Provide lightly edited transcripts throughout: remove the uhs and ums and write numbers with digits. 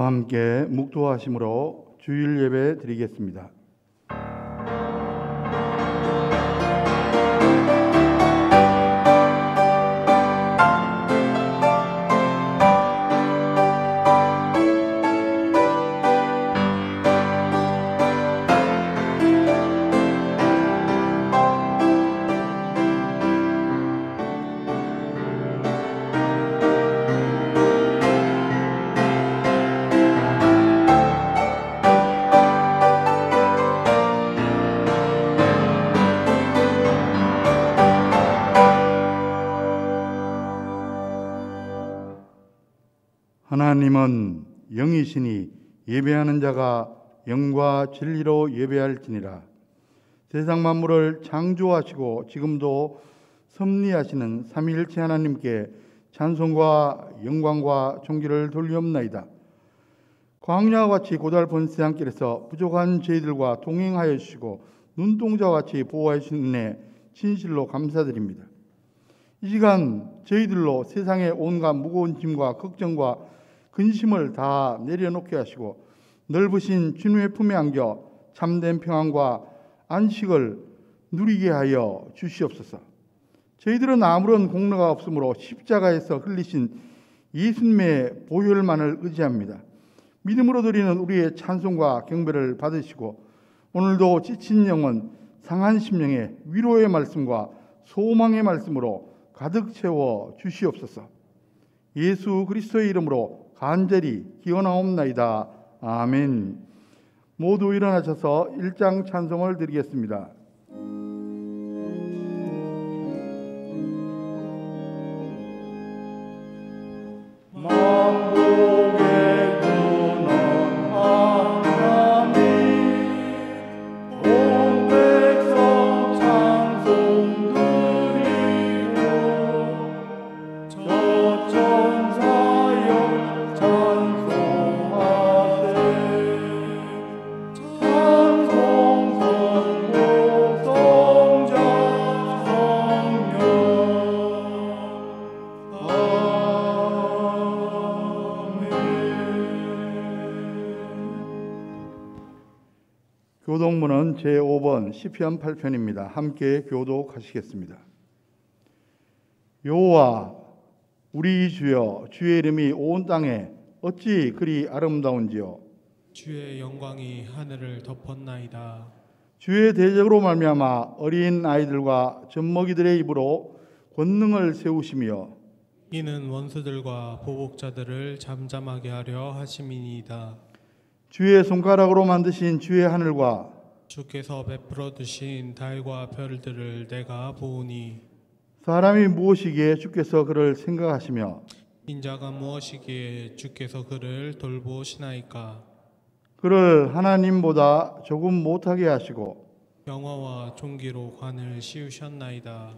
함께 묵도하심으로 주일 예배 드리겠습니다. 하나님은 영이시니 예배하는 자가 영과 진리로 예배할지니라. 세상 만물을 창조하시고 지금도 섭리하시는 삼위일체 하나님께 찬송과 영광과 존귀를 돌리옵나이다. 광야와 같이 고달픈 세상길에서 부족한 저희들과 동행하여 주시고 눈동자와 같이 보호해 주신 은혜 진실로 감사드립니다. 이 시간 저희들로 세상의 온갖 무거운 짐과 걱정과 근심을 다 내려놓게 하시고 넓으신 주님의 품에 안겨 참된 평안과 안식을 누리게 하여 주시옵소서. 저희들은 아무런 공로가 없으므로 십자가에서 흘리신 예수님의 보혈만을 의지합니다. 믿음으로 드리는 우리의 찬송과 경배를 받으시고 오늘도 지친 영혼, 상한 심령에 위로의 말씀과 소망의 말씀으로 가득 채워 주시옵소서. 예수 그리스도의 이름으로 간절히 기원하옵나이다. 아멘. 모두 일어나셔서 1장 찬송을 드리겠습니다. 교독문은 제5번 시편 8편입니다. 함께 교독하시겠습니다. 여호와 우리 주여, 주의 이름이 온 땅에 어찌 그리 아름다운지요. 주의 영광이 하늘을 덮었나이다. 주의 대적으로 말미암아 어린 아이들과 젖먹이들의 입으로 권능을 세우시며 이는 원수들과 보복자들을 잠잠하게 하려 하심이니이다. 주의 손가락으로 만드신 주의 하늘과 주께서 베풀어 두신 달과 별들을 내가 보오니 사람이 무엇이기에 주께서 그를 생각하시며 인자가 무엇이기에 주께서 그를 돌보시나이까. 그를 하나님보다 조금 못하게 하시고 영화와 존귀로 관을 씌우셨나이다.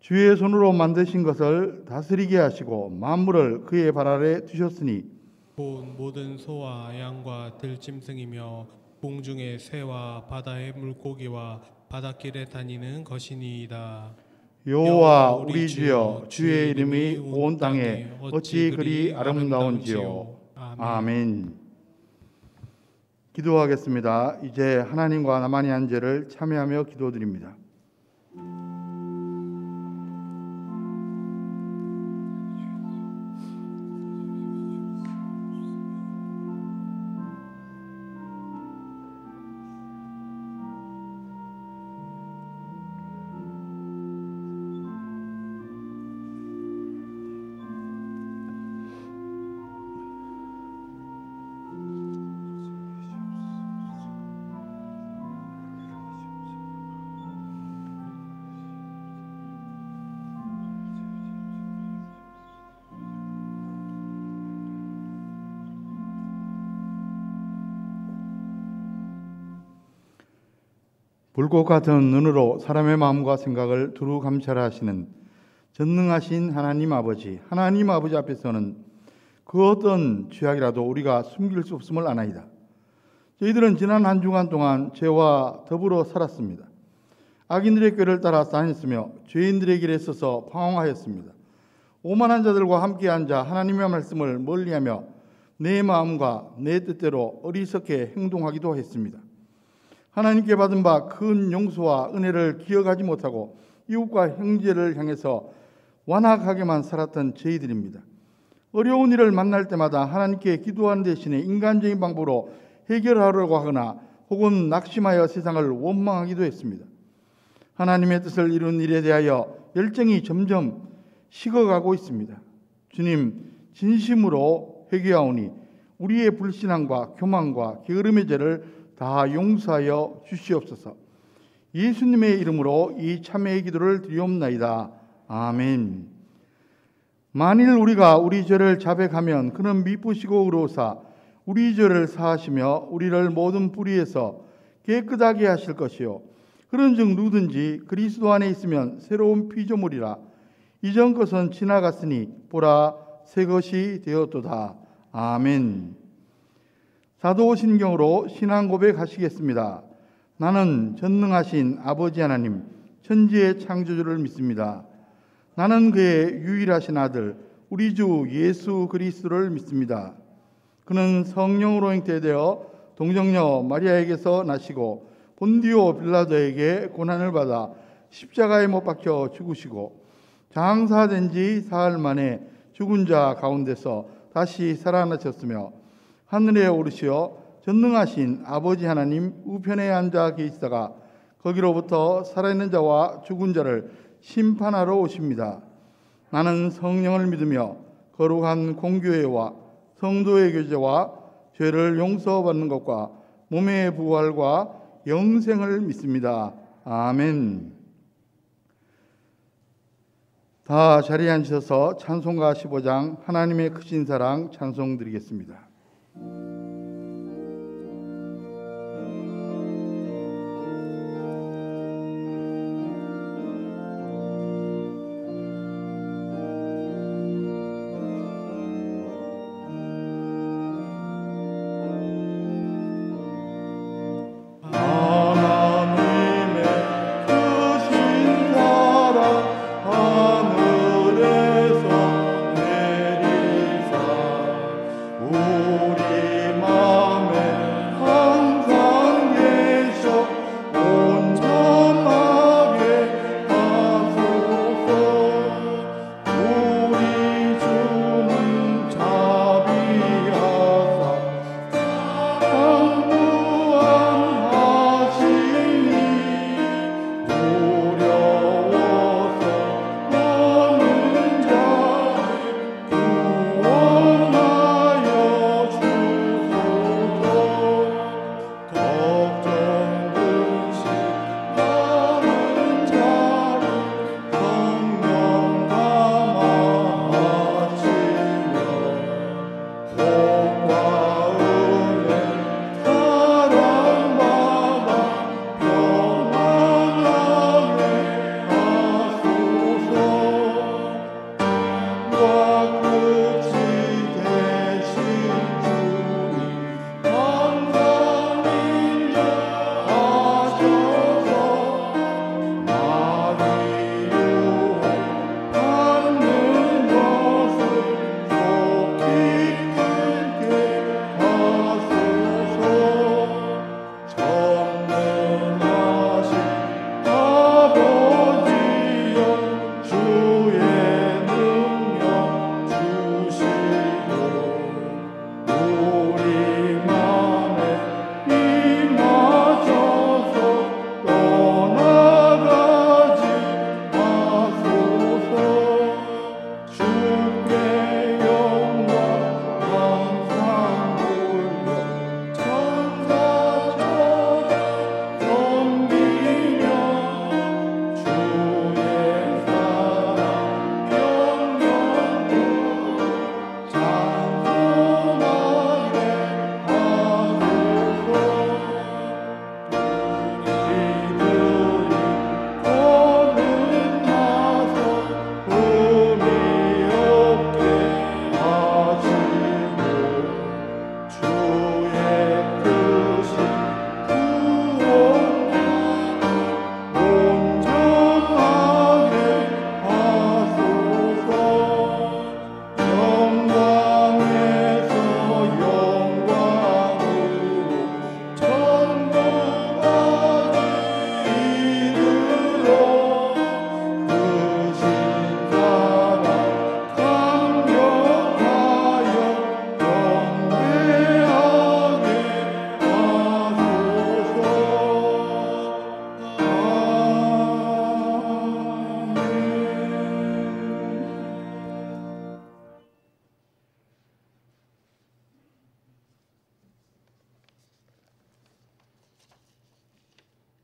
주의 손으로 만드신 것을 다스리게 하시고 만물을 그의 발 아래 두셨으니 본 모든 소와 양과 들짐승이며 공중의 새와 바다의 물고기와 바닷길에 다니는 것이니이다. 여호와 우리 주여, 주의 이름이 온 땅에 어찌 그리 아름다운지요. 아멘. 기도하겠습니다. 이제 하나님과 나만이 한 죄를 참회하며 기도드립니다. 불꽃 같은 눈으로 사람의 마음과 생각을 두루 감찰하시는 전능하신 하나님 아버지 앞에서는 그 어떤 죄악이라도 우리가 숨길 수 없음을 아나이다. 저희들은 지난 한 주간 동안 죄와 더불어 살았습니다. 악인들의 꾀를 따라 다녔으며 죄인들의 길에 서서 방황하였습니다. 오만한 자들과 함께 앉아 하나님의 말씀을 멀리하며 내 마음과 내 뜻대로 어리석게 행동하기도 했습니다. 하나님께 받은 바 큰 용서와 은혜를 기억하지 못하고 이웃과 형제를 향해서 완악하게만 살았던 저희들입니다. 어려운 일을 만날 때마다 하나님께 기도하는 대신에 인간적인 방법으로 해결하려고 하거나 혹은 낙심하여 세상을 원망하기도 했습니다. 하나님의 뜻을 이룬 일에 대하여 열정이 점점 식어가고 있습니다. 주님, 진심으로 회개하오니 우리의 불신앙과 교만과 게으름의 죄를 다 용서하여 주시옵소서. 예수님의 이름으로 이 참회의 기도를 드리옵나이다. 아멘. 만일 우리가 우리 죄를 자백하면 그는 미쁘시고 의로우사 우리 죄를 사하시며 우리를 모든 불의에서 깨끗하게 하실 것이요 그런즉 누구든지 그리스도 안에 있으면 새로운 피조물이라 이전 것은 지나갔으니 보라 새 것이 되었도다. 아멘. 사도신경으로 신앙 고백하시겠습니다. 나는 전능하신 아버지 하나님 천지의 창조주를 믿습니다. 나는 그의 유일하신 아들 우리 주 예수 그리스도를 믿습니다. 그는 성령으로 잉태되어 동정녀 마리아에게서 나시고 본디오 빌라도에게 고난을 받아 십자가에 못 박혀 죽으시고 장사된 지 사흘 만에 죽은 자 가운데서 다시 살아나셨으며 하늘에 오르시어 전능하신 아버지 하나님 우편에 앉아 계시다가 거기로부터 살아있는 자와 죽은 자를 심판하러 오십니다. 나는 성령을 믿으며 거룩한 공교회와 성도의 교제와 죄를 용서받는 것과 몸의 부활과 영생을 믿습니다. 아멘. 다 자리에 앉으셔서 찬송가 15장 하나님의 크신 사랑 찬송 드리겠습니다. 오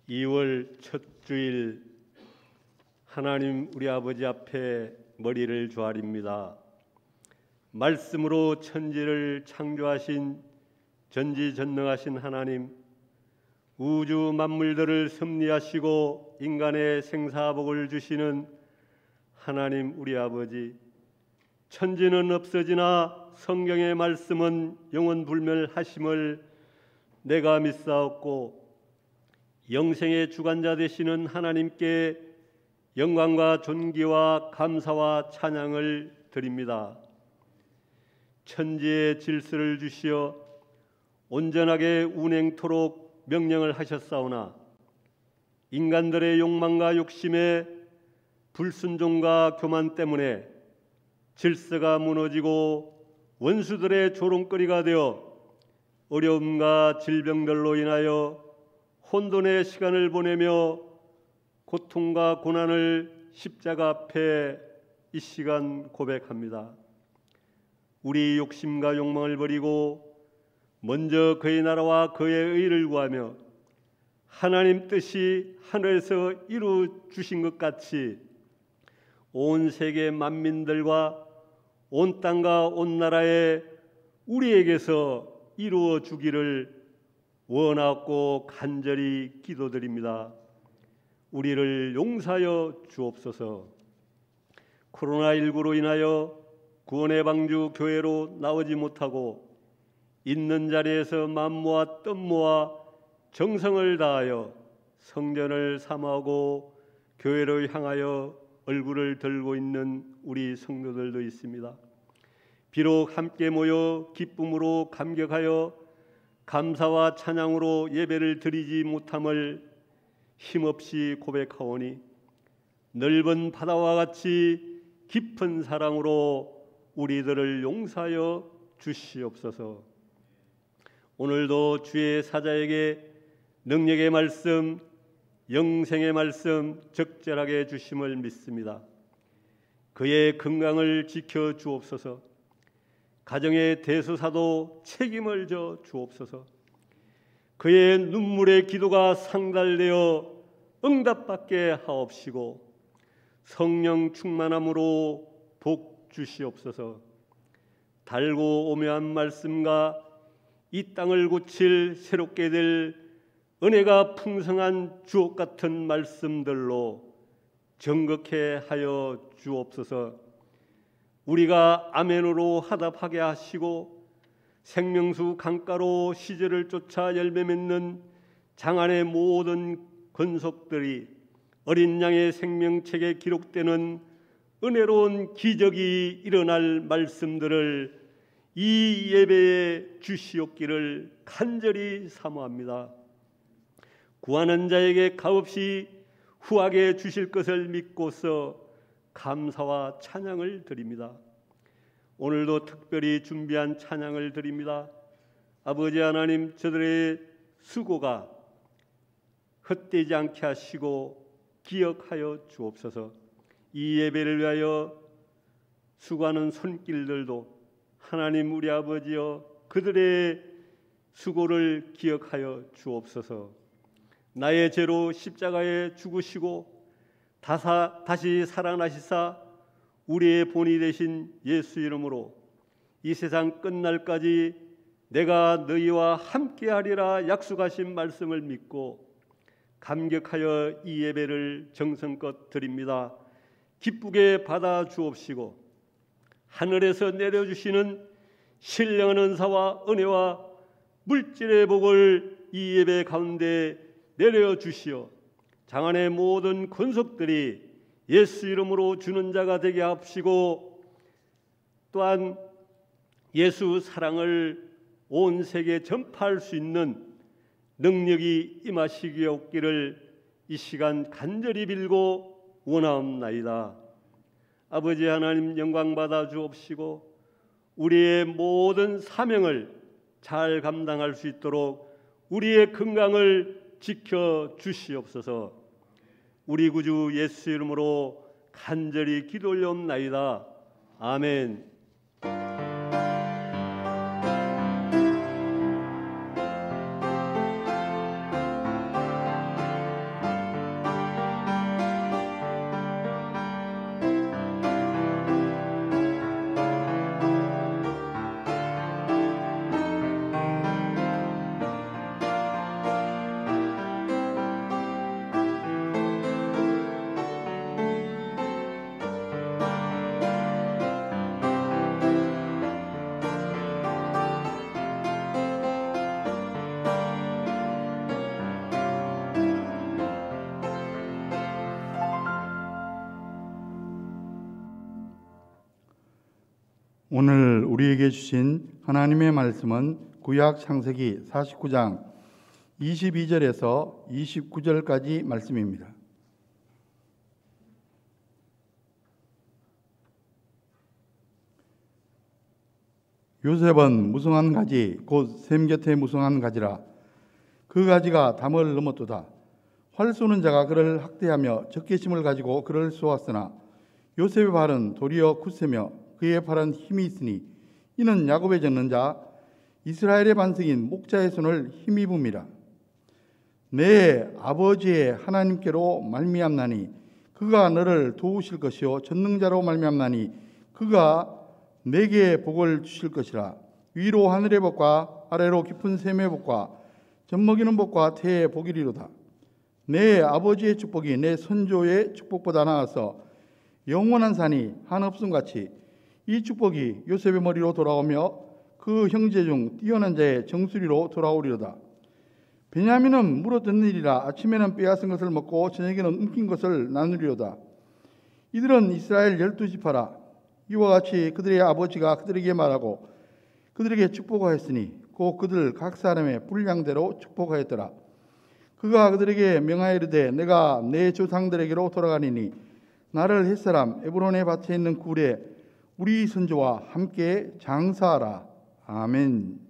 2월 첫 주일 하나님 우리 아버지 앞에 머리를 조아립니다. 말씀으로 천지를 창조하신 전지전능하신 하나님, 우주 만물들을 섭리하시고 인간의 생사복을 주시는 하나님 우리 아버지, 천지는 없어지나 성경의 말씀은 영원불멸하심을 내가 믿사옵고 영생의 주관자 되시는 하나님께 영광과 존귀와 감사와 찬양을 드립니다. 천지의 질서를 주시어 온전하게 운행토록 명령을 하셨사오나 인간들의 욕망과 욕심에 불순종과 교만 때문에 질서가 무너지고 원수들의 조롱거리가 되어 어려움과 질병들로 인하여 혼돈의 시간을 보내며 고통과 고난을 십자가 앞에 이 시간 고백합니다. 우리 욕심과 욕망을 버리고 먼저 그의 나라와 그의 의를 구하며 하나님 뜻이 하늘에서 이루 주신 것 같이 온 세계 만민들과 온 땅과 온 나라에 우리에게서 이루어 주기를 원하고 간절히 기도드립니다. 우리를 용서하여 주옵소서. 코로나19로 인하여 구원의 방주 교회로 나오지 못하고 있는 자리에서 마음 모아 뜻 모아 정성을 다하여 성전을 사모하고 교회를 향하여 얼굴을 들고 있는 우리 성도들도 있습니다. 비록 함께 모여 기쁨으로 감격하여 감사와 찬양으로 예배를 드리지 못함을 힘없이 고백하오니 넓은 바다와 같이 깊은 사랑으로 우리들을 용서하여 주시옵소서. 오늘도 주의 사자에게 능력의 말씀, 영생의 말씀 적절하게 주심을 믿습니다. 그의 건강을 지켜 주옵소서. 가정의 대소사도 책임을 져 주옵소서. 그의 눈물의 기도가 상달되어 응답받게 하옵시고 성령 충만함으로 복 주시옵소서. 달고 오묘한 말씀과 이 땅을 고칠 새롭게 될 은혜가 풍성한 주옥 같은 말씀들로 정극해 하여 주옵소서. 우리가 아멘으로 화답하게 하시고 생명수 강가로 시절을 쫓아 열매 맺는 장안의 모든 권속들이 어린 양의 생명책에 기록되는 은혜로운 기적이 일어날 말씀들을 이 예배에 주시옵기를 간절히 사모합니다. 구하는 자에게 값없이 후하게 주실 것을 믿고서 감사와 찬양을 드립니다. 오늘도 특별히 준비한 찬양을 드립니다. 아버지 하나님, 저들의 수고가 헛되지 않게 하시고 기억하여 주옵소서. 이 예배를 위하여 수고하는 손길들도 하나님 우리 아버지여 그들의 수고를 기억하여 주옵소서. 나의 죄로 십자가에 죽으시고 다시 살아나시사 우리의 본이 되신 예수 이름으로 이 세상 끝날까지 내가 너희와 함께하리라 약속하신 말씀을 믿고 감격하여 이 예배를 정성껏 드립니다. 기쁘게 받아 주옵시고 하늘에서 내려주시는 신령한 은사와 은혜와 물질의 복을 이 예배 가운데 내려주시어 장안의 모든 권속들이 예수 이름으로 주는 자가 되게 하옵시고 또한 예수 사랑을 온 세계에 전파할 수 있는 능력이 임하시기에 없기를 이 시간 간절히 빌고 원하옵나이다. 아버지 하나님 영광 받아 주옵시고 우리의 모든 사명을 잘 감당할 수 있도록 우리의 건강을 지켜 주시옵소서. 우리 구주 예수 이름으로 간절히 기도 올려옵나이다. 아멘. 오늘 우리에게 주신 하나님의 말씀은 구약 창세기 49장 22절에서 29절까지 말씀입니다. 요셉은 무성한 가지 곧 샘 곁에 무성한 가지라. 그 가지가 담을 넘었도다. 활 쏘는 자가 그를 학대하며 적개심을 가지고 그를 쏘았으나 요셉의 발은 도리어 굳세며 그의 팔은 힘이 있으니 이는 야곱의 젖는 자 이스라엘의 반석인 목자의 손을 힘입음이라. 내 아버지의 하나님께로 말미암나니 그가 너를 도우실 것이요 전능자로 말미암나니 그가 내게 복을 주실 것이라. 위로 하늘의 복과 아래로 깊은 샘의 복과 젖먹이는 복과 태의 복이리로다. 내 아버지의 축복이 내 선조의 축복보다 나아서 영원한 산이 한없음같이 이 축복이 요셉의 머리로 돌아오며 그 형제 중 뛰어난 자의 정수리로 돌아오리로다. 베냐민은 물어뜯느니라. 아침에는 빼앗은 것을 먹고 저녁에는 움킨 것을 나누리로다. 이들은 이스라엘 12지파라. 이와 같이 그들의 아버지가 그들에게 말하고 그들에게 축복하였으니 곧 그들 각 사람의 분량대로 축복하였더라. 그가 그들에게 명하여 이르되 내가 내 조상들에게로 돌아가니니 나를 햇사람 에브론의 밭에 있는 굴에 우리 선조와 함께 장사하라. 아멘.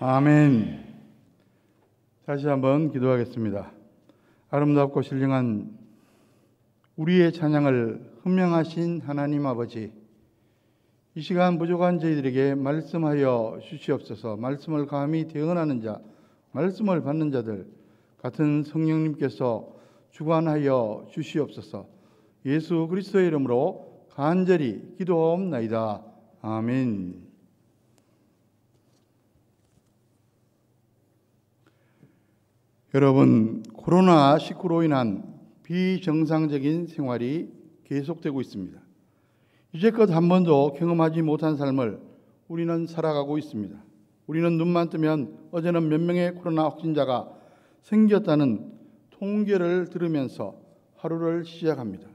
아멘. 다시 한번 기도하겠습니다. 아름답고 신령한 우리의 찬양을 현명하신 하나님 아버지, 이 시간 부족한 저희들에게 말씀하여 주시옵소서. 말씀을 감히 대언하는 자, 말씀을 받는 자들 같은 성령님께서 주관하여 주시옵소서. 예수 그리스도의 이름으로 간절히 기도하옵나이다. 아멘. 여러분, 코로나19로 인한 비정상적인 생활이 계속되고 있습니다. 이제껏 한 번도 경험하지 못한 삶을 우리는 살아가고 있습니다. 우리는 눈만 뜨면 어제는 몇 명의 코로나 확진자가 생겼다는 통계를 들으면서 하루를 시작합니다.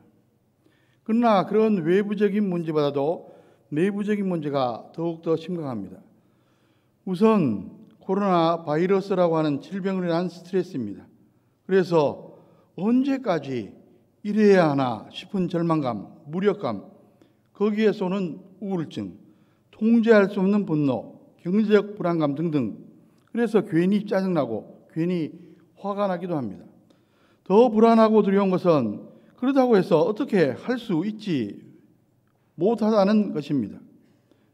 그러나 그런 외부적인 문제보다도 내부적인 문제가 더욱더 심각합니다. 우선 코로나 바이러스라고 하는 질병으로 인한 스트레스입니다. 그래서 언제까지 이래야 하나 싶은 절망감, 무력감, 거기에서 오는 우울증, 통제할 수 없는 분노, 경제적 불안감 등등. 그래서 괜히 짜증나고 괜히 화가 나기도 합니다. 더 불안하고 두려운 것은 그렇다고 해서 어떻게 할 수 있지 못하다는 것입니다.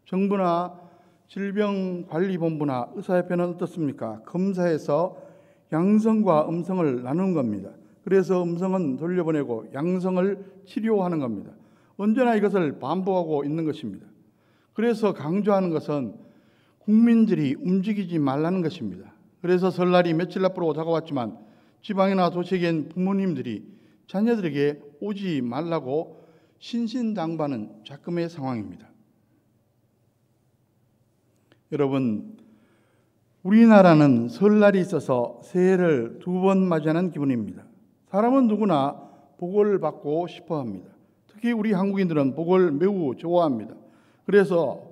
정부나 질병관리본부나 의사협회는 어떻습니까? 검사해서 양성과 음성을 나누는 겁니다. 그래서 음성은 돌려보내고 양성을 치료하는 겁니다. 언제나 이것을 반복하고 있는 것입니다. 그래서 강조하는 것은 국민들이 움직이지 말라는 것입니다. 그래서 설날이 며칠 앞으로 다가왔지만 지방이나 도시에겐 부모님들이 자녀들에게 오지 말라고 신신당부하는 작금의 상황입니다. 여러분, 우리나라는 설날이 있어서 새해를 2번 맞이하는 기분입니다. 사람은 누구나 복을 받고 싶어 합니다. 특히 우리 한국인들은 복을 매우 좋아합니다. 그래서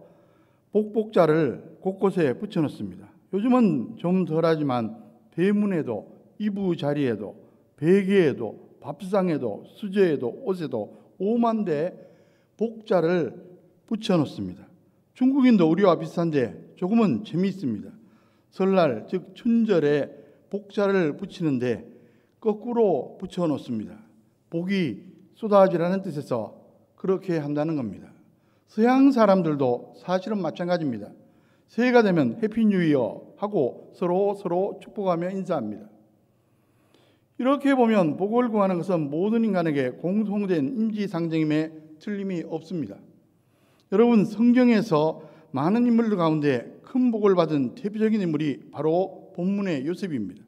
복복자를 곳곳에 붙여놓습니다. 요즘은 좀 덜하지만 대문에도, 이부자리에도, 베개에도, 밥상에도, 수저에도, 옷에도 5만 대 복자를 붙여놓습니다. 중국인도 우리와 비슷한데 조금은 재미있습니다. 설날, 즉 춘절에 복자를 붙이는데 거꾸로 붙여놓습니다. 복이 쏟아지라는 뜻에서 그렇게 한다는 겁니다. 서양 사람들도 사실은 마찬가지입니다. 새해가 되면 해피 뉴 이어 하고 서로 축복하며 인사합니다. 이렇게 보면 복을 구하는 것은 모든 인간에게 공통된 인지상정임에 틀림이 없습니다. 여러분, 성경에서 많은 인물들 가운데 큰 복을 받은 대표적인 인물이 바로 본문의 요셉입니다.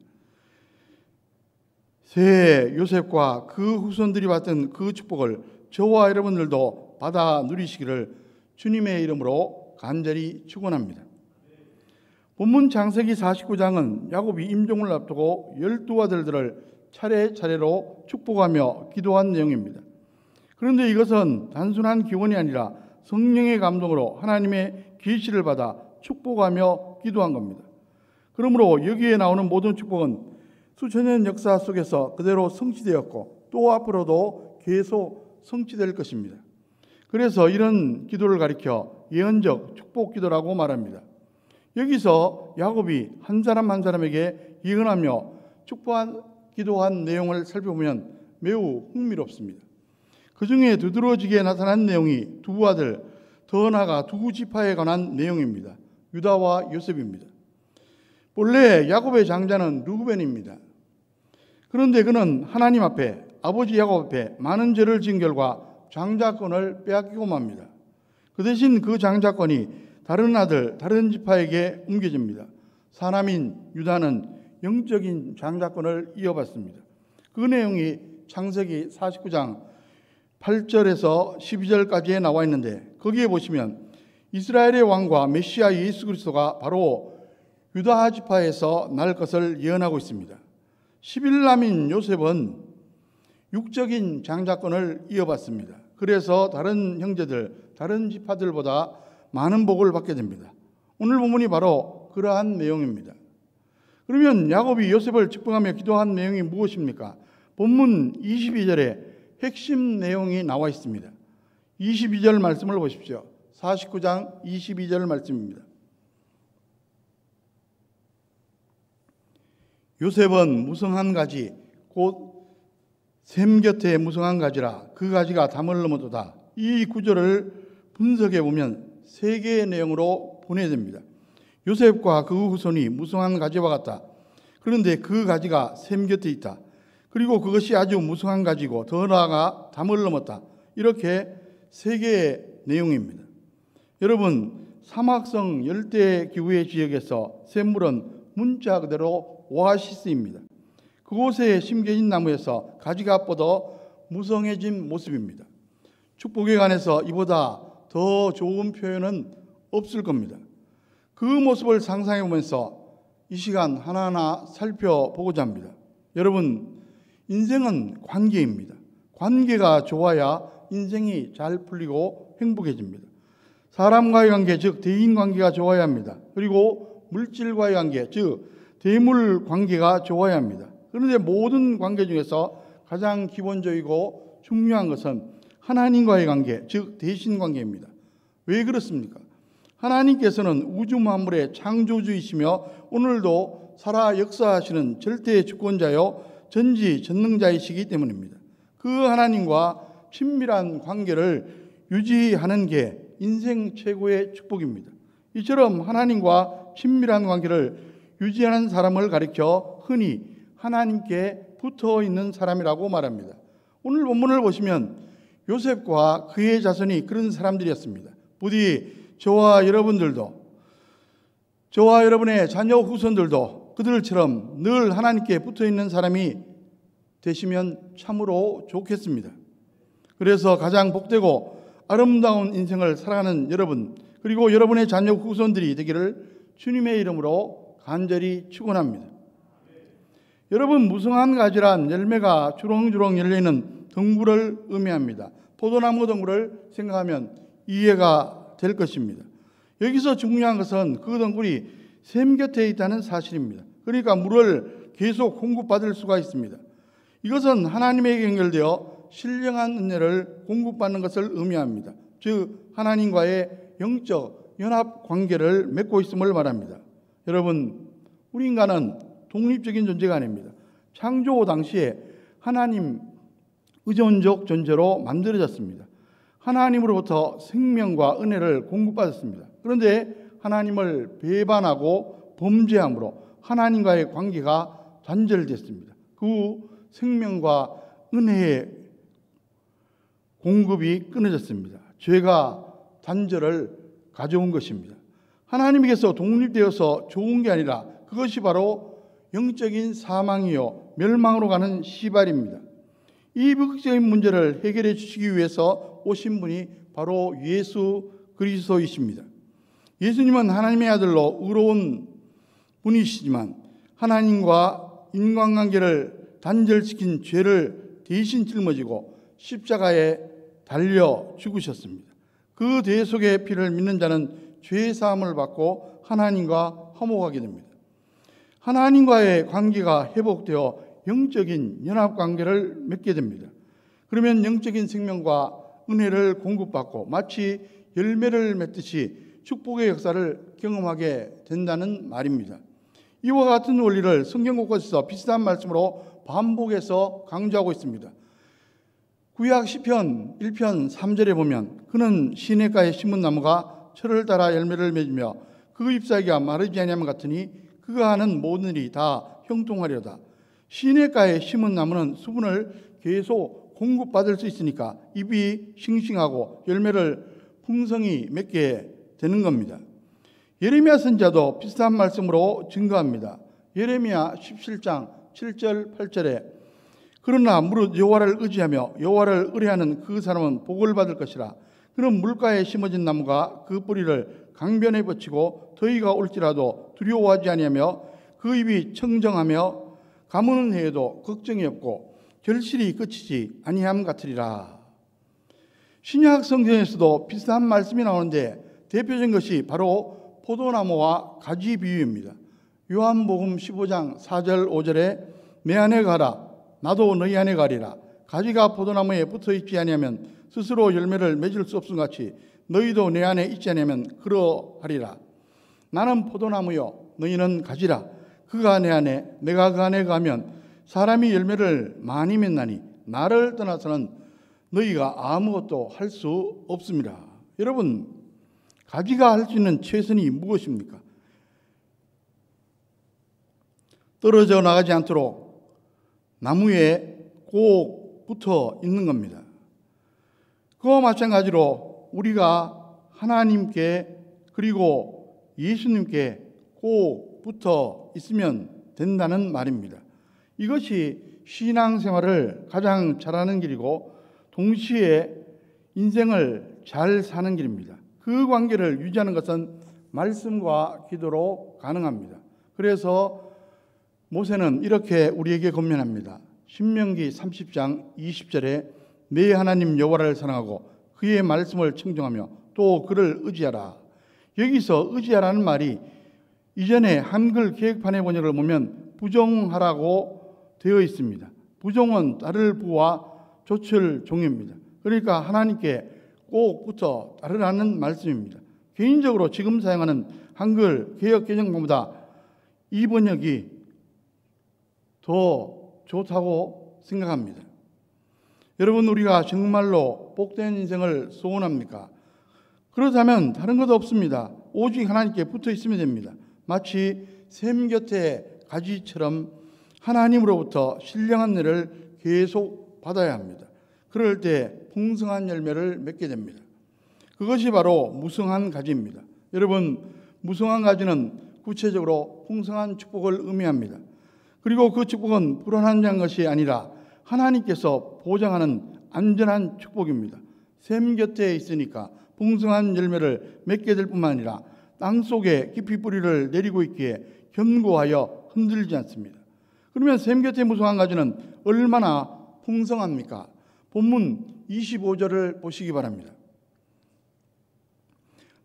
새해 요셉과 그 후손들이 받은 그 축복을 저와 여러분들도 받아 누리시기를 주님의 이름으로 간절히 축원합니다. 본문 창세기 49장은 야곱이 임종을 앞두고 12아들들을 차례차례로 축복하며 기도한 내용입니다. 그런데 이것은 단순한 기원이 아니라 성령의 감동으로 하나님의 계시를 받아 축복하며 기도한 겁니다. 그러므로 여기에 나오는 모든 축복은 수천 년 역사 속에서 그대로 성취되었고 또 앞으로도 계속 성취될 것입니다. 그래서 이런 기도를 가리켜 예언적 축복 기도라고 말합니다. 여기서 야곱이 한 사람 한 사람에게 예언하며 기도한 내용을 살펴보면 매우 흥미롭습니다. 그 중에 두드러지게 나타난 내용이 두 아들, 더 나아가 두 지파에 관한 내용입니다. 유다와 요셉입니다. 본래 야곱의 장자는 르우벤입니다. 그런데 그는 하나님 앞에, 아버지 야곱 앞에 많은 죄를 지은 결과 장자권을 빼앗기고 맙니다. 그 대신 그 장자권이 다른 아들, 다른 지파에게 옮겨집니다. 사남인 유다는 영적인 장자권을 이어받습니다. 그 내용이 창세기 49장 8절에서 12절까지에 나와 있는데 거기에 보시면 이스라엘의 왕과 메시아 예수 그리스도가 바로 유다 지파에서 날 것을 예언하고 있습니다. 11남인 요셉은 육적인 장자권을 이어받습니다. 그래서 다른 형제들, 다른 지파들보다 많은 복을 받게 됩니다. 오늘 본문이 바로 그러한 내용입니다. 그러면 야곱이 요셉을 축복하며 기도한 내용이 무엇입니까? 본문 22절에 핵심 내용이 나와 있습니다. 22절 말씀을 보십시오. 49장 22절 말씀입니다. 요셉은 무성한 가지 곧 샘 곁에 무성한 가지라 그 가지가 담을 넘어도다. 이 구절을 분석해 보면 세 개의 내용으로 분해됩니다. 요셉과 그 후손이 무성한 가지와 같다. 그런데 그 가지가 샘 곁에 있다. 그리고 그것이 아주 무성한 가지고 더 나아가 담을 넘었다. 이렇게 세 개의 내용입니다. 여러분, 사막성 열대기후의 지역에서 샘물은 문자 그대로 오아시스입니다. 그곳에 심겨진 나무에서 가지가 뻗어 무성해진 모습입니다. 축복에 관해서 이보다 더 좋은 표현은 없을 겁니다. 그 모습을 상상해 보면서 이 시간 하나하나 살펴보고자 합니다. 여러분, 인생은 관계입니다. 관계가 좋아야 인생이 잘 풀리고 행복해집니다. 사람과의 관계, 즉 대인 관계가 좋아야 합니다. 그리고 물질과의 관계, 즉 대물 관계가 좋아야 합니다. 그런데 모든 관계 중에서 가장 기본적이고 중요한 것은 하나님과의 관계, 즉 대신 관계입니다. 왜 그렇습니까? 하나님께서는 우주 만물의 창조주이시며 오늘도 살아 역사하시는 절대 주권자요 전지전능자이시기 때문입니다. 그 하나님과 친밀한 관계를 유지하는 게 인생 최고의 축복입니다. 이처럼 하나님과 친밀한 관계를 유지하는 사람을 가리켜 흔히 하나님께 붙어 있는 사람이라고 말합니다. 오늘 본문을 보시면 요셉과 그의 자손이 그런 사람들이었습니다. 부디 저와 여러분의 자녀 후손들도 그들처럼 늘 하나님께 붙어 있는 사람이 되시면 참으로 좋겠습니다. 그래서 가장 복되고 아름다운 인생을 살아가는 여러분, 그리고 여러분의 자녀 후손들이 되기를 주님의 이름으로 간절히 축원합니다. 여러분, 무성한 가지란 열매가 주렁주렁 열리는 덩굴을 의미합니다. 포도나무 덩굴을 생각하면 이해가 될 것입니다. 여기서 중요한 것은 그 덩굴이 샘 곁에 있다는 사실입니다. 그러니까 물을 계속 공급받을 수가 있습니다. 이것은 하나님에게 연결되어 신령한 은혜를 공급받는 것을 의미합니다. 즉 하나님과의 영적 연합 관계를 맺고 있음을 말합니다. 여러분, 우리 인간은 독립적인 존재가 아닙니다. 창조 당시에 하나님 의존적 존재로 만들어졌습니다. 하나님으로부터 생명과 은혜를 공급받았습니다. 그런데 하나님을 배반하고 범죄함으로 하나님과의 관계가 단절됐습니다. 그 후 생명과 은혜의 공급이 끊어졌습니다. 죄가 단절을 가져온 것입니다. 하나님께서 독립되어서 좋은 게 아니라 그것이 바로 영적인 사망이요 멸망으로 가는 시발입니다. 이 비극적인 문제를 해결해 주시기 위해서 오신 분이 바로 예수 그리스도이십니다. 예수님은 하나님의 아들로 의로운 분이시지만 하나님과 인간관계를 단절시킨 죄를 대신 짊어지고 십자가에 달려 죽으셨습니다. 그 대속의 피를 믿는 자는 죄 사함을 받고 하나님과 화목하게 됩니다. 하나님과의 관계가 회복되어 영적인 연합관계를 맺게 됩니다. 그러면 영적인 생명과 은혜를 공급받고 마치 열매를 맺듯이 축복의 역사를 경험하게 된다는 말입니다. 이와 같은 원리를 성경 곳곳에서 비슷한 말씀으로 반복해서 강조하고 있습니다. 구약 시편 1편 3절에 보면 그는 시냇가에 심은 나무가 철을 따라 열매를 맺으며 그 잎사귀가 마르지 아니함 같으니 그가 하는 모든 일이 다 형통하려다. 시냇가에 심은 나무는 수분을 계속 공급받을 수 있으니까 잎이 싱싱하고 열매를 풍성히 맺게 되는 겁니다. 예레미야 선지자도 비슷한 말씀으로 증거합니다. 예레미야 17장 7절 8절에 그러나 무릇 여호와를 의지하며 여호와를 의뢰하는 그 사람은 복을 받을 것이라. 그는 물가에 심어진 나무가 그 뿌리를 강변에 뻗치고 더위가 올지라도 두려워하지 아니하며 그 입이 청정하며 가무는 해에도 걱정이 없고 결실이 그치지 아니함 같으리라. 신약 성경에서도 비슷한 말씀이 나오는데 대표적인 것이 바로 포도나무와 가지 비유입니다. 요한복음 15장 4절 5절에 내 안에 가라 나도 너희 안에 가리라. 가지가 포도나무에 붙어 있지 아니하면 스스로 열매를 맺을 수 없음 같이 너희도 내 안에 있지 아니하면 그러하리라. 나는 포도나무요 너희는 가지라. 그가 내 안에 내가 그 안에 가면 사람이 열매를 많이 맺나니 나를 떠나서는 너희가 아무것도 할 수 없습니다. 여러분, 가지가 할 수 있는 최선이 무엇입니까? 떨어져 나가지 않도록 나무에 꼭 붙어 있는 겁니다. 그와 마찬가지로 우리가 하나님께 그리고 예수님께 꼭 붙어 있으면 된다는 말입니다. 이것이 신앙생활을 가장 잘하는 길이고 동시에 인생을 잘 사는 길입니다. 그 관계를 유지하는 것은 말씀과 기도로 가능합니다. 그래서 모세는 이렇게 우리에게 권면합니다. 신명기 30장 20절에 내 하나님 여호와를 사랑하고 그의 말씀을 청정하며 또 그를 의지하라. 여기서 의지하라는 말이 이전에 한글 계획판의 번역을 보면 부정하라고 되어 있습니다. 부정은 따를 부와 조철 종입니다. 그러니까 하나님께 꼭 붙어 따르라는 말씀입니다. 개인적으로 지금 사용하는 한글 개역 개정본보다 이 번역이 더 좋다고 생각합니다. 여러분, 우리가 정말로 복된 인생을 소원합니까? 그렇다면 다른 것도 없습니다. 오직 하나님께 붙어 있으면 됩니다. 마치 샘 곁에 가지처럼 하나님으로부터 신령한 일을 계속 받아야 합니다. 그럴 때 풍성한 열매를 맺게 됩니다. 그것이 바로 무성한 가지입니다. 여러분, 무성한 가지는 구체적으로 풍성한 축복을 의미합니다. 그리고 그 축복은 불안한 것이 아니라 하나님께서 보장하는 안전한 축복입니다. 샘 곁에 있으니까 풍성한 열매를 맺게 될 뿐만 아니라 땅 속에 깊이 뿌리를 내리고 있기에 견고하여 흔들리지 않습니다. 그러면 샘 곁에 무성한 가지는 얼마나 풍성합니까? 본문 25절을 보시기 바랍니다.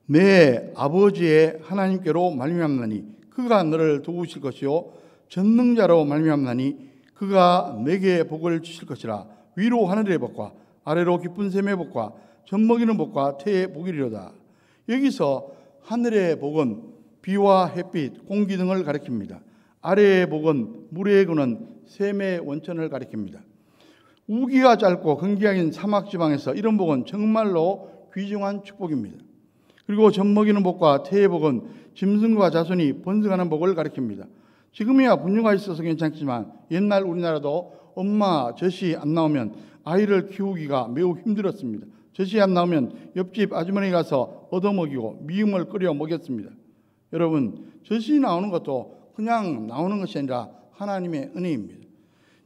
내 아버지의 하나님께로 말미암나니 그가 너를 도우실 것이요 전능자로 말미암나니 그가 내게 복을 주실 것이라. 위로 하늘의 복과 아래로 깊은 샘의 복과 젖먹이는 복과 태의 복이리로다. 여기서 하늘의 복은 비와 햇빛, 공기 등을 가리킵니다. 아래의 복은 물에 그는 샘의 원천을 가리킵니다. 우기가 짧고 건기가 사막 지방에서 이런 복은 정말로 귀중한 축복입니다. 그리고 젖먹이는 복과 태의 복은 짐승과 자손이 번성하는 복을 가리킵니다. 지금이야 분유가 있어서 괜찮지만 옛날 우리나라도 엄마 젖이 안 나오면 아이를 키우기가 매우 힘들었습니다. 젖이 안 나오면 옆집 아주머니 가서 얻어먹이고 미음을 끓여 먹였습니다. 여러분, 젖이 나오는 것도 그냥 나오는 것이 아니라 하나님의 은혜입니다.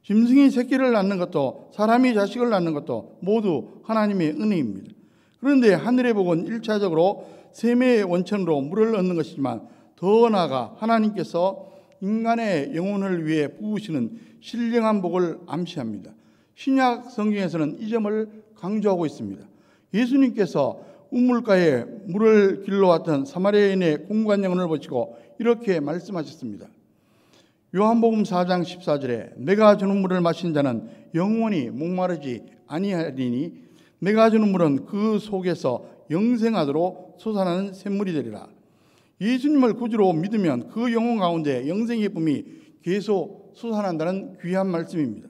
짐승이 새끼를 낳는 것도 사람이 자식을 낳는 것도 모두 하나님의 은혜입니다. 그런데 하늘의 복은 1차적으로 샘의 원천으로 물을 얻는 것이지만 더 나아가 하나님께서 인간의 영혼을 위해 부으시는 신령한 복을 암시합니다. 신약 성경에서는 이 점을 강조하고 있습니다. 예수님께서 우물가에 물을 길러왔던 사마리아인의 공관 영혼을 보시고 이렇게 말씀하셨습니다. 요한복음 4장 14절에 내가 주는 물을 마신 자는 영원히 목마르지 아니하리니 내가 주는 물은 그 속에서 영생하도록 솟아나는 샘물이 되리라. 예수님을 구주로 믿으면 그 영혼 가운데 영생의 뿜이 계속 솟아난다는 귀한 말씀입니다.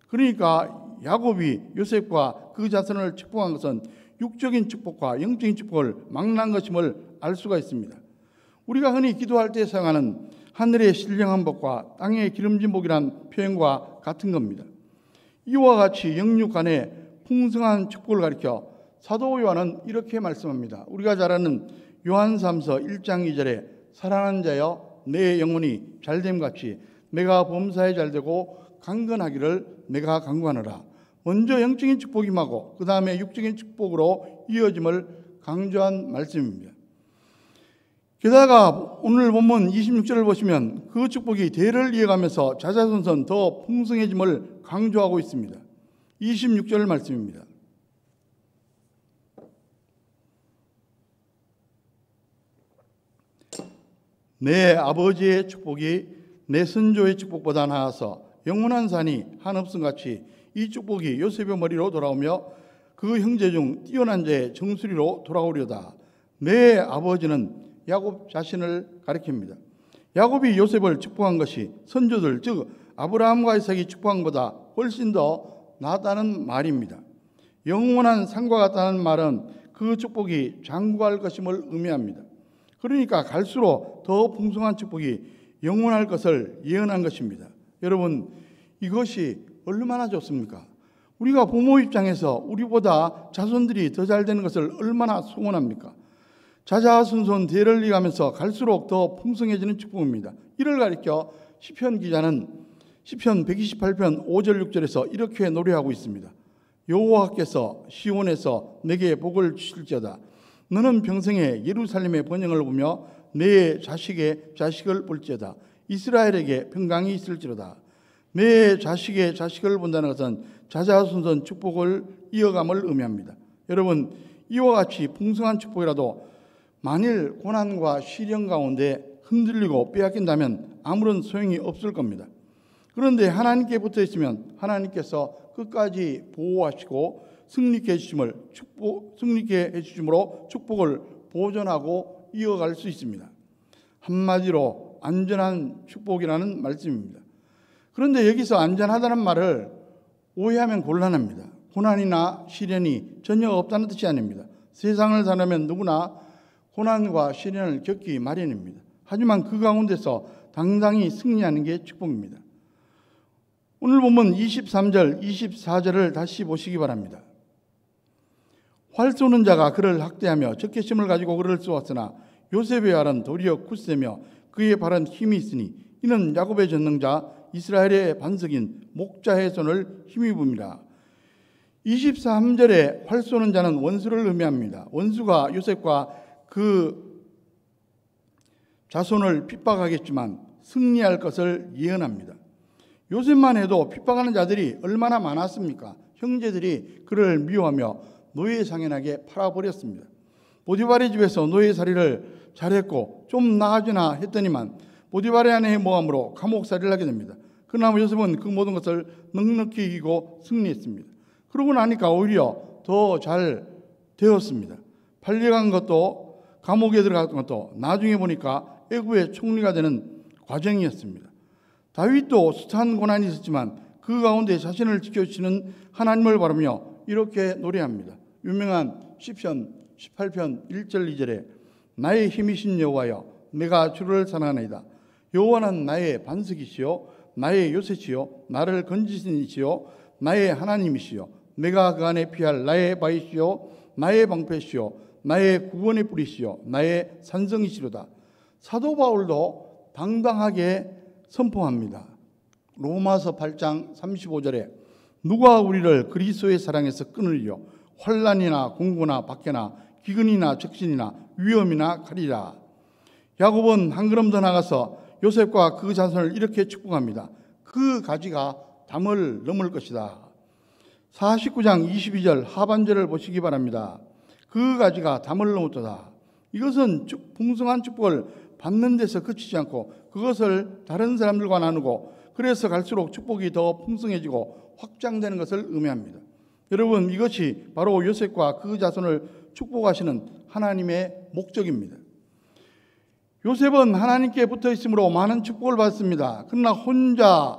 그러니까 야곱이 요셉과 그 자손을 축복한 것은 육적인 축복과 영적인 축복을 망라한 것임을 알 수가 있습니다. 우리가 흔히 기도할 때 사용하는 하늘의 신령한 복과 땅의 기름진 복이란 표현과 같은 겁니다. 이와 같이 영육 간의 풍성한 축복을 가리켜 사도 요한은 이렇게 말씀합니다. 우리가 잘 아는 요한삼서 1장 2절에 사랑하는 자여 내 영혼이 잘됨같이 내가 범사에 잘되고 강건하기를 내가 강구하노라. 먼저 영적인 축복이 임하고 그 다음에 육적인 축복으로 이어짐을 강조한 말씀입니다. 게다가 오늘 본문 26절을 보시면 그 축복이 대를 이어가면서 자자손손 더 풍성해짐을 강조하고 있습니다. 26절 말씀입니다. 내 아버지의 축복이 내 선조의 축복보다 나아서 영원한 산이 한없음같이 이 축복이 요셉의 머리로 돌아오며 그 형제 중 뛰어난 자의 정수리로 돌아오려다. 내 아버지는 야곱 자신을 가리킵니다. 야곱이 요셉을 축복한 것이 선조들 즉 아브라함과 이삭이 축복한 것보다 훨씬 더 낫다는 말입니다. 영원한 산과 같다는 말은 그 축복이 장구할 것임을 의미합니다. 그러니까 갈수록 더 풍성한 축복이 영원할 것을 예언한 것입니다. 여러분, 이것이 얼마나 좋습니까? 우리가 부모 입장에서 우리보다 자손들이 더 잘 되는 것을 얼마나 소원합니까? 자자손손 대를 이어가면서 갈수록 더 풍성해지는 축복입니다. 이를 가리켜 시편 기자는 시편 128편 5절 6절에서 이렇게 노래하고 있습니다. 여호와께서 시온에서 내게 복을 주실지어다. 너는 평생에 예루살렘의 번영을 보며 내 자식의 자식을 볼지어다. 이스라엘에게 평강이 있을지로다. 내 자식의 자식을 본다는 것은 자자손손 축복을 이어감을 의미합니다. 여러분, 이와 같이 풍성한 축복이라도 만일 고난과 시련 가운데 흔들리고 빼앗긴다면 아무런 소용이 없을 겁니다. 그런데 하나님께 붙어 있으면 하나님께서 끝까지 보호하시고 승리케 해주심으로 축복을 보존하고 이어갈 수 있습니다. 한마디로 안전한 축복이라는 말씀입니다. 그런데 여기서 안전하다는 말을 오해하면 곤란합니다. 고난이나 시련이 전혀 없다는 뜻이 아닙니다. 세상을 살려면 누구나 고난과 시련을 겪기 마련입니다. 하지만 그 가운데서 당당히 승리하는 게 축복입니다. 오늘 본문 23절, 24절을 다시 보시기 바랍니다. 활 쏘는 자가 그를 학대하며 적개심을 가지고 그를 쏘았으나 요셉의 알은 도리어 굳세며 그의 발은 힘이 있으니 이는 야곱의 전능자 이스라엘의 반석인 목자의 손을 힘입음이라. 23절에 활 쏘는 자는 원수를 의미합니다. 원수가 요셉과 그 자손을 핍박하겠지만 승리할 것을 예언합니다. 요셉만 해도 핍박하는 자들이 얼마나 많았습니까? 형제들이 그를 미워하며 노예상연하게 팔아버렸습니다. 보디발의 집에서 노예살이를 잘했고 좀 나아지나 했더니만 보디발의 아내의 모함으로 감옥살이를 하게 됩니다. 그러나 요셉은 그 모든 것을 넉넉히 이기고 승리했습니다. 그러고 나니까 오히려 더 잘 되었습니다. 팔려간 것도 감옥에 들어간 것도 나중에 보니까 애굽의 총리가 되는 과정이었습니다. 다윗도 숱한 고난이 있었지만 그 가운데 자신을 지켜주시는 하나님을 바라며 이렇게 노래합니다. 유명한 시편 18편 1절 2절에 나의 힘이신 여호와여 내가 주를 사랑하나이다. 여호와는 나의 반석이시요 나의 요새시요 나를 건지신 이시요 나의 하나님이시요 내가 그 안에 피할 나의 바위시요 나의 방패시요 나의 구원의 뿌리시요 나의 산성이시로다. 사도 바울도 당당하게 선포합니다. 로마서 8장 35절에 누가 우리를 그리스도의 사랑에서 끊으리요 환난이나 공고나 박해나 기근이나 적신이나 위험이나 칼이라. 야곱은 한 걸음 더 나가서 요셉과 그 자손을 이렇게 축복합니다. 그 가지가 담을 넘을 것이다. 49장 22절 하반절을 보시기 바랍니다. 그 가지가 담을 넘었도다. 이것은 풍성한 축복을 받는 데서 그치지 않고 그것을 다른 사람들과 나누고 그래서 갈수록 축복이 더 풍성해지고 확장되는 것을 의미합니다. 여러분, 이것이 바로 요셉과 그 자손을 축복하시는 하나님의 목적입니다. 요셉은 하나님께 붙어 있으므로 많은 축복을 받습니다. 그러나 혼자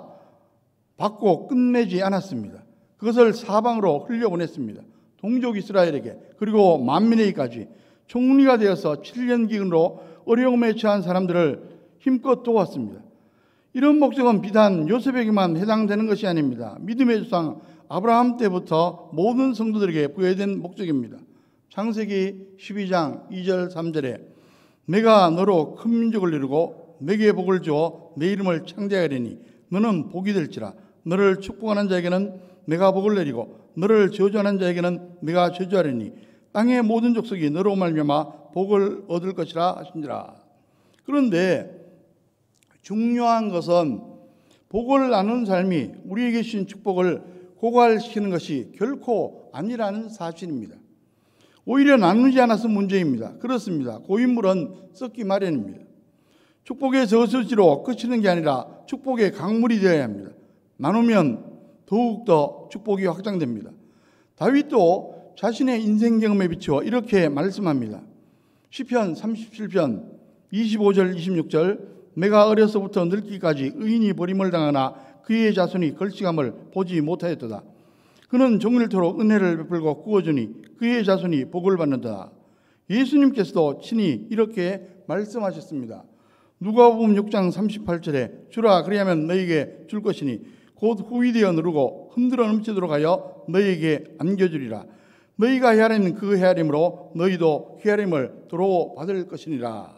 받고 끝내지 않았습니다. 그것을 사방으로 흘려보냈습니다. 동족 이스라엘에게 그리고 만민에게까지 총리가 되어서 7년 기근으로 어려움에 처한 사람들을 힘껏 도왔습니다. 이런 목적은 비단 요셉에게만 해당되는 것이 아닙니다. 믿음의 조상 아브라함 때부터 모든 성도들에게 부여된 목적입니다. 창세기 12장 2절 3절에 내가 너로 큰 민족을 이루고 내게 복을 주어 내 이름을 창대하리니 너는 복이 될지라. 너를 축복하는 자에게는 내가 복을 내리고 너를 저주하는 자에게는 내가 저주하리니 땅의 모든 족속이 너로 말미암아 복을 얻을 것이라 하신지라. 그런데 중요한 것은 복을 나누는 삶이 우리에게 주신 축복을 고갈시키는 것이 결코 아니라는 사실입니다. 오히려 나누지 않아서 문제입니다. 그렇습니다. 고인물은 썩기 마련입니다. 축복의 저수지로 그치는 게 아니라 축복의 강물이 되어야 합니다. 나누면 더욱더 축복이 확장됩니다. 다윗도 자신의 인생 경험에 비추어 이렇게 말씀합니다. 시편 37편 25절 26절 내가 어려서부터 늙기까지 의인이 버림을 당하나 그의 자손이 걸치감을 보지 못하였도다. 그는 종일토록 은혜를 베풀고 구워주니 그의 자손이 복을 받는다. 예수님께서도 친히 이렇게 말씀하셨습니다. 누가복음 6장 38절에 주라 그리하면 너희에게 줄 것이니 곧 후이되어 누르고 흔들어 넘치도록 하여 너희에게 안겨주리라. 너희가 헤아리는 그 헤아림으로 너희도 헤아림을 도로 받을 것이니라.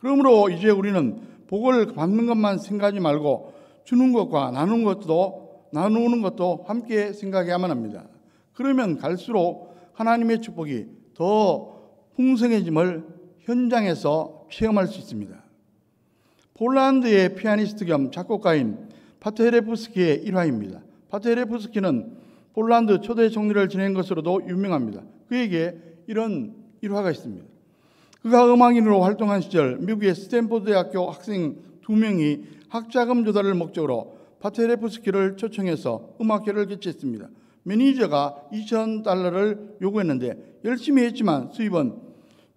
그러므로 이제 우리는 복을 받는 것만 생각하지 말고 주는 것과 나누는 것도 함께 생각해야만 합니다. 그러면 갈수록 하나님의 축복이 더 풍성해짐을 현장에서 체험할 수 있습니다. 폴란드의 피아니스트 겸 작곡가인 파테레프스키의 일화입니다. 파테레프스키는 폴란드 초대 총리를 지낸 것으로도 유명합니다. 그에게 이런 일화가 있습니다. 그가 음악인으로 활동한 시절 미국의 스탠포드 대학교 학생 2명이 학자금 조달을 목적으로 파테레프스키를 초청해서 음악회를 개최했습니다. 매니저가 $2,000를 요구했는데 열심히 했지만 수입은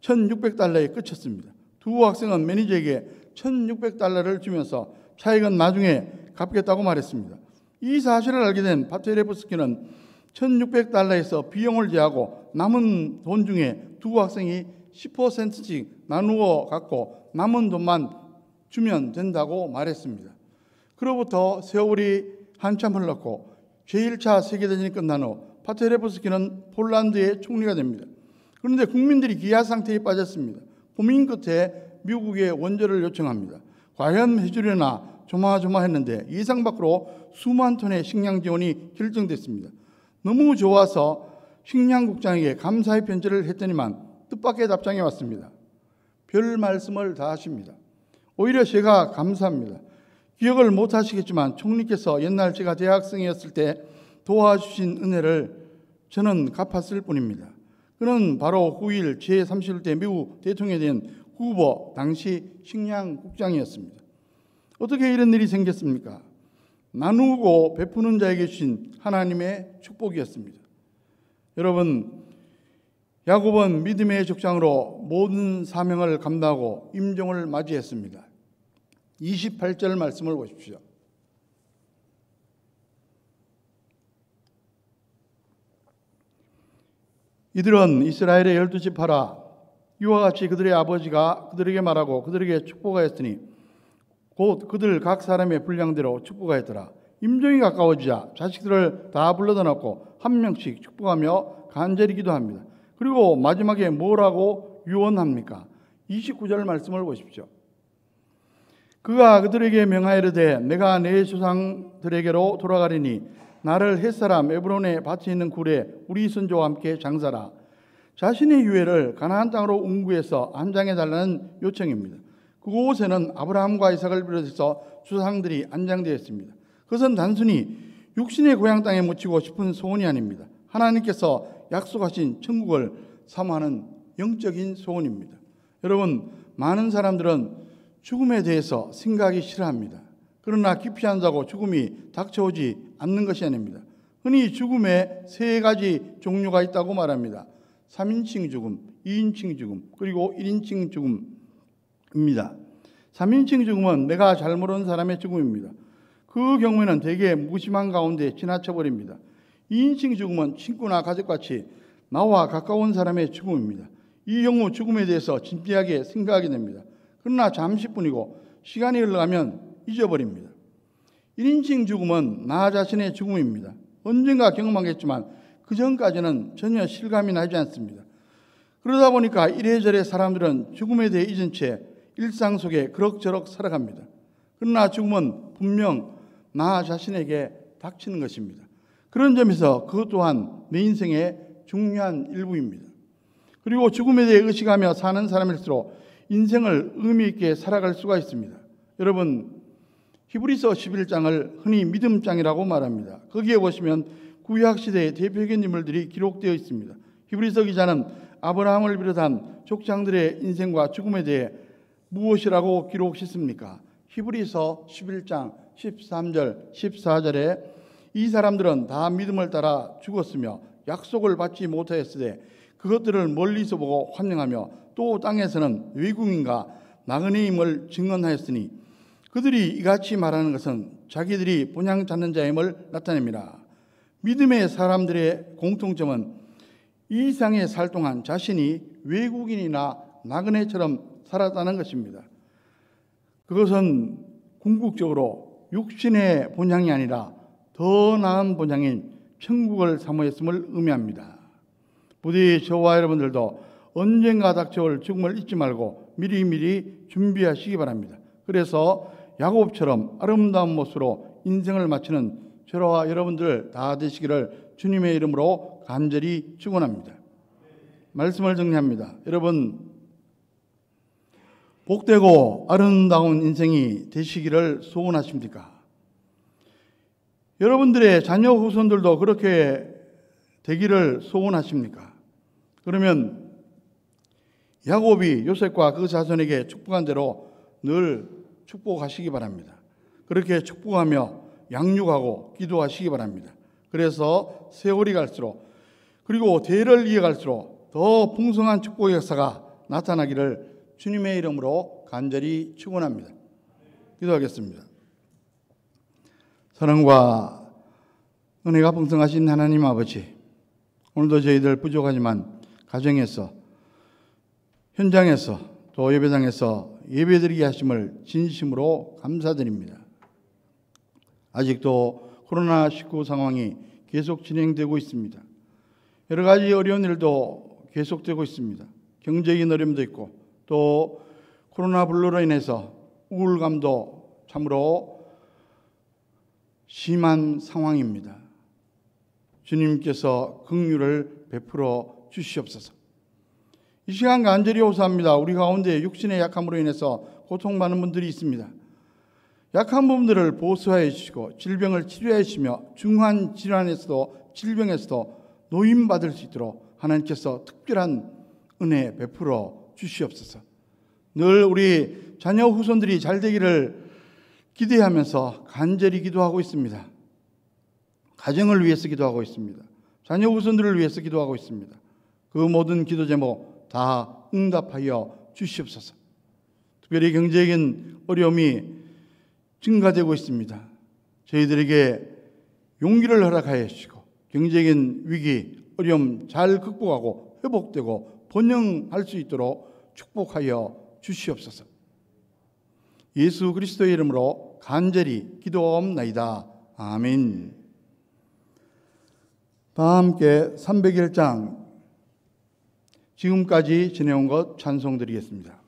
$1,600에 그쳤습니다. 두 학생은 매니저에게 $1,600를 주면서 차익은 나중에 갚겠다고 말했습니다. 이 사실을 알게 된 파테레프스키는 $1,600에서 비용을 제하고 남은 돈 중에 두 학생이 10%씩 나누어 갖고 남은 돈만 주면 된다고 말했습니다. 그로부터 세월이 한참 흘렀고 제1차 세계대전이 끝난 후 파테레프스키는 폴란드의 총리가 됩니다. 그런데 국민들이 기아 상태에 빠졌습니다. 고민 끝에 미국의 원조를 요청합니다. 과연 해주려나 조마조마했는데 예상 밖으로 수만 톤의 식량 지원이 결정됐습니다. 너무 좋아서 식량국장에게 감사의 편지를 했더니만 뜻밖의 답장이 왔습니다. 별 말씀을 다 하십니다. 오히려 제가 감사합니다. 기억을 못 하시겠지만 총리께서 옛날 제가 대학생이었을 때 도와주신 은혜를 저는 갚았을 뿐입니다. 그는 바로 9일 제31대 미국 대통령이 된 후보 당시 식량국장이었습니다. 어떻게 이런 일이 생겼습니까? 나누고 베푸는 자에게 주신 하나님의 축복이었습니다. 여러분, 야곱은 믿음의 족장으로 모든 사명을 감당하고 임종을 맞이했습니다. 28절 말씀을 보십시오. 이들은 이스라엘의 12지파라. 이와 같이 그들의 아버지가 그들에게 말하고 그들에게 축복하였으니 곧 그들 각 사람의 분량대로 축복하였더라. 임종이 가까워지자 자식들을 다 불러다 놓고 한 명씩 축복하며 간절히 기도합니다. 그리고 마지막에 뭐라고 유언합니까? 29절 말씀을 보십시오. 그가 그들에게 명하이르되 내가 내 조상들에게로 돌아가리니 나를 햇사람 에브론의 밭에 있는 굴에 우리 선조와 함께 장사라. 자신의 유해를 가나안 땅으로 운구해서 안장해달라는 요청입니다. 그곳에는 아브라함과 이삭을 비롯해서 조상들이 안장되어 있습니다. 그것은 단순히 육신의 고향 땅에 묻히고 싶은 소원이 아닙니다. 하나님께서 약속하신 천국을 사모하는 영적인 소원입니다. 여러분, 많은 사람들은 죽음에 대해서 생각하기 싫어합니다. 그러나 깊이 한다고 죽음이 닥쳐오지 않는 것이 아닙니다. 흔히 죽음에 세 가지 종류가 있다고 말합니다. 3인칭 죽음, 2인칭 죽음, 그리고 1인칭 죽음입니다. 3인칭 죽음은 내가 잘 모르는 사람의 죽음입니다. 그 경우에는 대개 무심한 가운데 지나쳐버립니다. 2인칭 죽음은 친구나 가족같이 나와 가까운 사람의 죽음입니다. 이 경우 죽음에 대해서 진지하게 생각하게 됩니다. 그러나 잠시뿐이고 시간이 흘러가면 잊어버립니다. 1인칭 죽음은 나 자신의 죽음입니다. 언젠가 경험하겠지만 그 전까지는 전혀 실감이 나지 않습니다. 그러다 보니까 이래저래 사람들은 죽음에 대해 잊은 채 일상 속에 그럭저럭 살아갑니다. 그러나 죽음은 분명 나 자신에게 닥치는 것입니다. 그런 점에서 그것 또한 내 인생의 중요한 일부입니다. 그리고 죽음에 대해 의식하며 사는 사람일수록 인생을 의미 있게 살아갈 수가 있습니다. 여러분, 히브리서 11장을 흔히 믿음장이라고 말합니다. 거기에 보시면 구약시대의 대표적인 인물들이 기록되어 있습니다. 히브리서 기자는 아브라함을 비롯한 족장들의 인생과 죽음에 대해 무엇이라고 기록했습니까? 히브리서 11장 13절 14절에 이 사람들은 다 믿음을 따라 죽었으며 약속을 받지 못하였으되 그것들을 멀리서 보고 환영하며 또 땅에서는 외국인과 나그네임을 증언하였으니 그들이 이같이 말하는 것은 자기들이 본향 찾는 자임을 나타냅니다. 믿음의 사람들의 공통점은 이 세상에 살 동안 자신이 외국인이나 나그네처럼 살았다는 것입니다. 그것은 궁극적으로 육신의 본향이 아니라 더 나은 본향인 천국을 사모했음을 의미합니다. 부디 저와 여러분들도 언젠가 닥쳐올 죽음을 잊지 말고 미리미리 준비하시기 바랍니다. 그래서 야곱처럼 아름다운 모습으로 인생을 마치는 저와 여러분들 다 되시기를 주님의 이름으로 간절히 축원합니다. 말씀을 정리합니다. 여러분, 복되고 아름다운 인생이 되시기를 소원하십니까? 여러분들의 자녀 후손들도 그렇게 되기를 소원하십니까? 그러면 야곱이 요셉과 그 자손에게 축복한 대로 늘 축복하시기 바랍니다. 그렇게 축복하며 양육하고 기도하시기 바랍니다. 그래서 세월이 갈수록 그리고 대를 이어갈수록 더 풍성한 축복의 역사가 나타나기를 주님의 이름으로 간절히 축원합니다. 기도하겠습니다. 사랑과 은혜가 풍성하신 하나님 아버지, 오늘도 저희들 부족하지만 가정에서, 현장에서, 또 예배당에서 예배드리게 하심을 진심으로 감사드립니다. 아직도 코로나19 상황이 계속 진행되고 있습니다. 여러 가지 어려운 일도 계속되고 있습니다. 경제적인 어려움도 있고 또 코로나 블루로 인해서 우울감도 참으로 심한 상황입니다. 주님께서 긍휼을 베풀어 주시옵소서. 이 시간 간절히 호소합니다. 우리 가운데 육신의 약함으로 인해서 고통받는 분들이 있습니다. 약한 부분들을 보수하여 주시고 질병을 치료해 주시며 중한 질환에서도 질병에서도 노임받을 수 있도록 하나님께서 특별한 은혜 베풀어 주시옵소서. 늘 우리 자녀 후손들이 잘 되기를 기대하면서 간절히 기도하고 있습니다. 가정을 위해서 기도하고 있습니다. 자녀 후손들을 위해서 기도하고 있습니다. 그 모든 기도 제목 다 응답하여 주시옵소서. 특별히 경제적인 어려움이 증가되고 있습니다. 저희들에게 용기를 허락하여 주시고 경제적인 위기, 어려움 잘 극복하고 회복되고 번영할 수 있도록 축복하여 주시옵소서. 예수 그리스도의 이름으로 간절히 기도하옵나이다. 아멘. 다 함께 301장 지금까지 지내온 것 찬송드리겠습니다.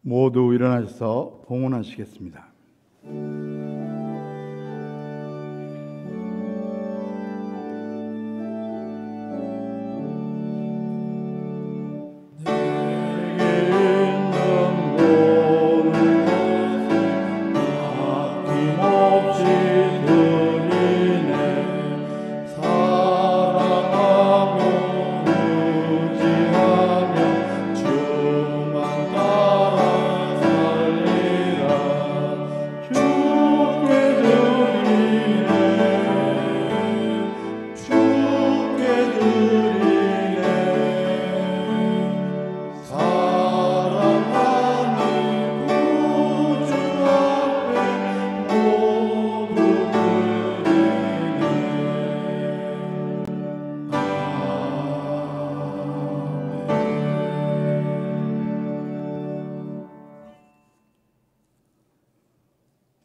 모두 일어나셔서 봉헌하시겠습니다.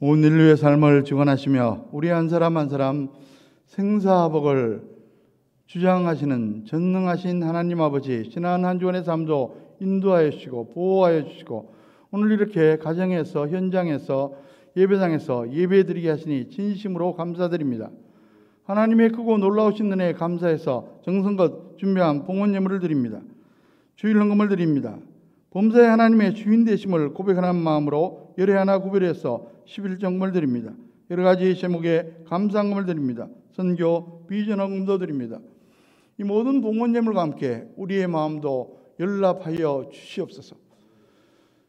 온 인류의 삶을 주관하시며 우리 한 사람 한 사람 생사복을 주장하시는 전능하신 하나님 아버지, 지난 한 주간의 삶도 인도하여 주시고 보호하여 주시고 오늘 이렇게 가정에서, 현장에서, 예배당에서 예배드리게 하시니 진심으로 감사드립니다. 하나님의 크고 놀라우신 은혜에 감사해서 정성껏 준비한 봉헌 예물을 드립니다. 주일 헌금을 드립니다. 범사의 하나님의 주인 되심을 고백하는 마음으로 열애 하나 구별해서 11정금을 드립니다. 여러 가지 제목에 감사헌금을 드립니다. 선교, 비전 헌금도 드립니다. 이 모든 봉헌 예물과 함께 우리의 마음도 연락하여 주시옵소서.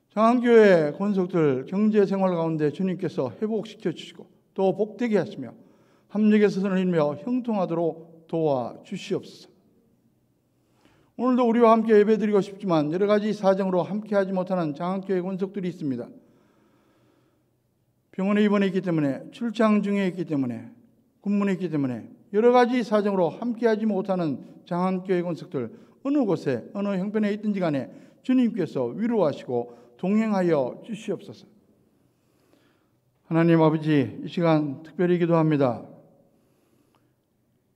장안교회 권속들 경제생활 가운데 주님께서 회복시켜 주시고 또 복되게 하시며 합력의 선을 이루며 형통하도록 도와주시옵소서. 오늘도 우리와 함께 예배드리고 싶지만 여러 가지 사정으로 함께하지 못하는 장안교회 권속들이 있습니다. 병원에 입원해 있기 때문에, 출장 중에 있기 때문에, 군문에 있기 때문에 여러 가지 사정으로 함께하지 못하는 장안교회 권속들, 어느 곳에 어느 형편에 있든지 간에 주님께서 위로하시고 동행하여 주시옵소서. 하나님 아버지, 이 시간 특별히 기도합니다.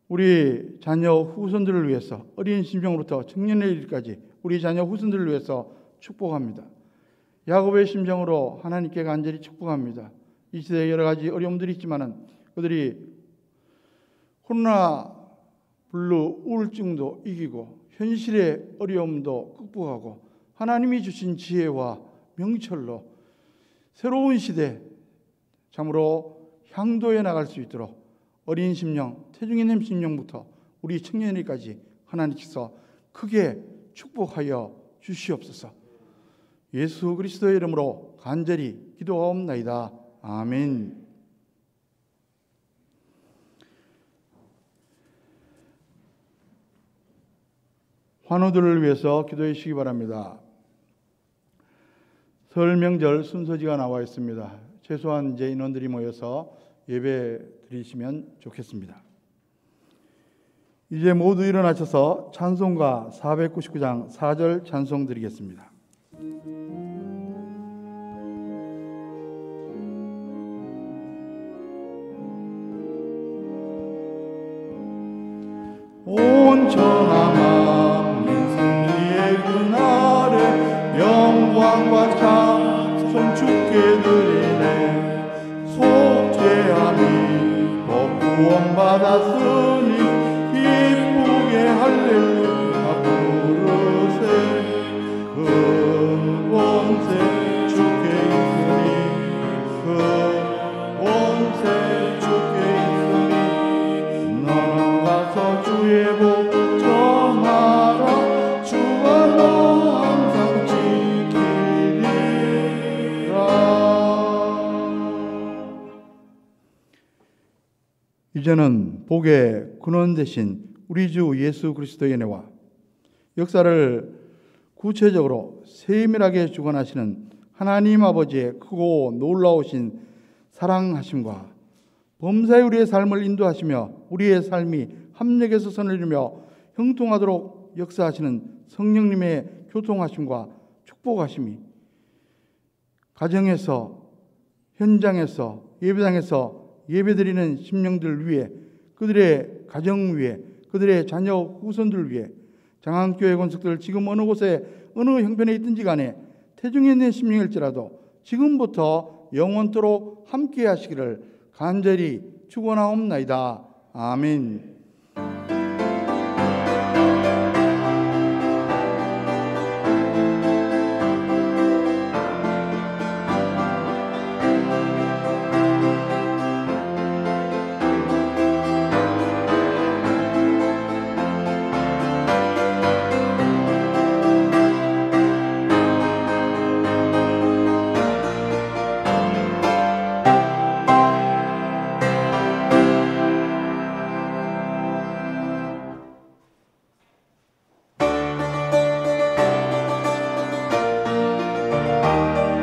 우리 자녀 후손들을 위해서, 어린 심정으로부터 청년의 일까지 우리 자녀 후손들을 위해서 축복합니다. 야곱의 심정으로 하나님께 간절히 축복합니다. 이 시대에 여러 가지 어려움들이 있지만은 그들이 코로나 블루 우울증도 이기고 현실의 어려움도 극복하고 하나님이 주신 지혜와 명철로 새로운 시대 참으로 향도해 나갈 수 있도록 어린 심령, 태중인 심령부터 우리 청년이까지 하나님께서 크게 축복하여 주시옵소서. 예수 그리스도의 이름으로 간절히 기도하옵나이다. 아멘. 환우들을 위해서 기도해 주시기 바랍니다. 설 명절 순서지가 나와 있습니다. 최소한 이제 인원들이 모여서 예배 드리시면 좋겠습니다. 이제 모두 일어나셔서 찬송가 499장 4절 찬송 드리겠습니다. 온 천하 만민 승리의 그날에 영광과 찬송 주께 드리네. 속죄함이 더 구원받았으니 기쁘게 할렐루야 부르세. 그 권세 주께 있으니 그 권세 주께 있으니 너는 가서 주의 복 전하라. 주가 너 항상 지키리라. 이제는 복의 근원 되신 우리 주 예수 그리스도의 은혜와 역사를 구체적으로 세밀하게 주관하시는 하나님 아버지의 크고 놀라우신 사랑하심과 범사에 우리의 삶을 인도하시며 우리의 삶이 합력해서 선을 이루며 형통하도록 역사하시는 성령님의 교통하심과 축복하심이 가정에서, 현장에서, 예배당에서 예배드리는 심령들 위해, 그들의 가정 위해, 그들의 자녀 후손들 위해, 장안교회 권속들 지금 어느 곳에 어느 형편에 있든지 간에 태중에 내 심령일지라도 지금부터 영원토록 함께 하시기를 간절히 축원하옵나이다. 아멘.